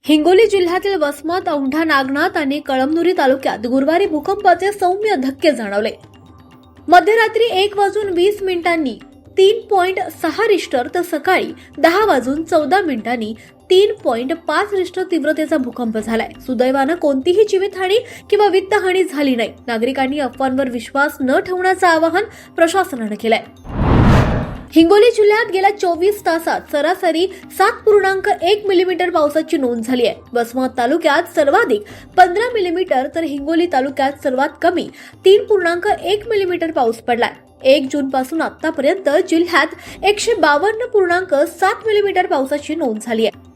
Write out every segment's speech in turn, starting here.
हिंगोली जिल्ह्यातील वसमत, औंढा नागनाथ आणि कळमनुरी तालुक्यात गुरुवारी भूकंपाचे सौम्य धक्के जाणवले. मध्यरात्री 1:20 3.6 रिश्टर तर सकाळी 10:14 3.5 रिश्टर तीव्रतेचा भूकंप झालाय. सुदैवानं कोणतीही जीवितहानी किंवा वित्तहानी झाली नाही. नागरिकांनी अफवांवर विश्वास न ठेवण्याचं आवाहन प्रशासनानं केलंय. हिंगोली जिल्ह्यात गेल्या 24 तासात सरासरी 7.1 मिलीमीटर पावसाची नोंद झाली आहे. वसमत तालुक्यात सर्वाधिक 15 मिलीमीटर तर हिंगोली तालुक्यात सर्वात कमी 3.1 मिलीमीटर पाऊस पडलाय. 1 जून पासून आतापर्यंत जिल्ह्यात 152.7 मिलीमीटर पावसाची नोंद झाली आहे.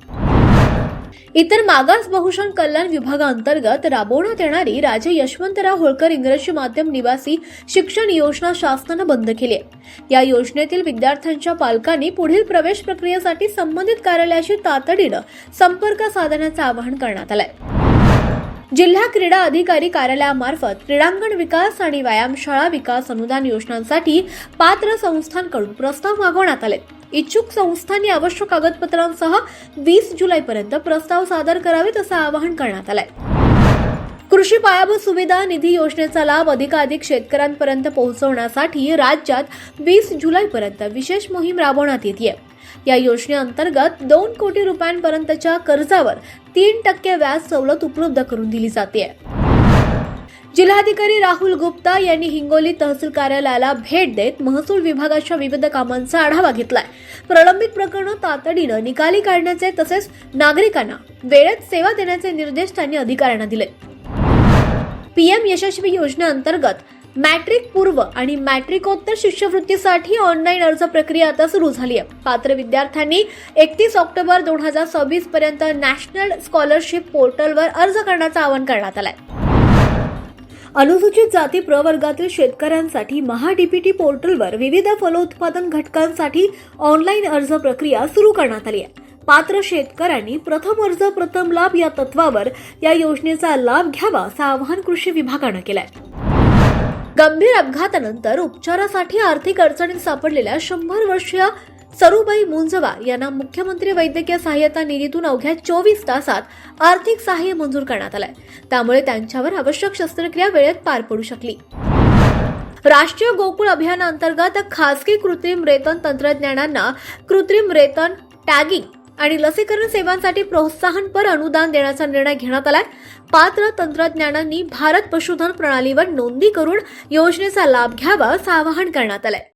इतर मागास बहुजन कल्याण विभागाअंतर्गत राबवण्यात येणारी राजे यशवंतराव होळकर इंग्रजी माध्यम निवासी शिक्षण योजना शासनानं बंद केली आहे. या योजनेतील विद्यार्थ्यांच्या पालकांनी पुढील प्रवेश प्रक्रियेसाठी संबंधित कार्यालयाशी तातडीनं संपर्क साधण्याचं आवाहन करण्यात आलंय. जिल्हा क्रीडा अधिकारी कार्यालयामार्फत क्रीडांगण विकास आणि व्यायामशाळा विकास अनुदान योजनांसाठी पात्र संस्थांकडून प्रस्ताव मागवण्यात आले. इच्छुक संस्थांनी आवश्यक कागदपत्रांसह 20 जुलैपर्यंत प्रस्ताव सादर करावेत असं आवाहन करण्यात आलंय. कृषी पायाभूत सुविधा निधी योजनेचा लाभ अधिकाधिक शेतकऱ्यांपर्यंत पोहोचवण्यासाठी राज्यात 20 जुलैपर्यंत विशेष मोहीम राबवण्यात येते. या योजनेअंतर्गत 2 कोटी रुपयांपर्यंतच्या कर्जावर 3% व्याज सवलत उपलब्ध करून दिली जाते. जिल्हाधिकारी राहुल गुप्ता यांनी हिंगोली तहसील कार्यालयाला भेट देत महसूल विभागाच्या विविध कामांचा आढावा घेतलाय. प्रलंबित प्रकरणं तातडीनं निकाली काढण्याचे तसेच नागरिकांना वेळेत सेवा देण्याचे निर्देश त्यांनी अधिकाऱ्यांना दिले. पीएम यशस्वी योजनेअंतर्गत मॅट्रिक पूर्व आणि मॅट्रिकोत्तर शिष्यवृत्तीसाठी ऑनलाईन अर्ज प्रक्रिया आता सुरू झाली आहे. पात्र विद्यार्थ्यांनी 31 ऑक्टोबर 2026 पर्यंत नॅशनल स्कॉलरशिप पोर्टलवर अर्ज करण्याचं आवाहन करण्यात आलंय. अनुसूचित जाती प्रवर्गातील शेतकऱ्यांसाठी महाडीपीटी पोर्टलवर विविध फलोत्पादन घटकांसाठी ऑनलाईन अर्ज प्रक्रिया सुरू करण्यात आली आहे. पात्र शेतकऱ्यांनी प्रथम अर्ज प्रथम लाभ या तत्वावर या योजनेचा लाभ घ्यावा असं आवाहन कृषी विभागानं केलंय. गंभीर अपघातानंतर उपचारासाठी आर्थिक अडचणीत सापडलेल्या 100 वर्षीय सरूबाई मुंजवा यांना मुख्यमंत्री वैद्यकीय सहाय्यता निधीतून अवघ्या 24 तासात आर्थिक सहाय्य मंजूर करण्यात आलंय. त्यामुळे त्यांच्यावर आवश्यक शस्त्रक्रिया वेळेत पार पडू शकली. राष्ट्रीय गोकुळ अभियानाअंतर्गत खासगी कृत्रिम रेतन तंत्रज्ञानांना कृत्रिम रेतन, टॅगिंग आणि लसीकरण सेवांसाठी प्रोत्साहनपर अनुदान देण्याचा निर्णय घेण्यात आलाय. पात्र तंत्रज्ञानांनी भारत पशुधन प्रणालीवर नोंदणी करून योजनेचा लाभ घ्यावा असं आवाहन करण्यात आलंय.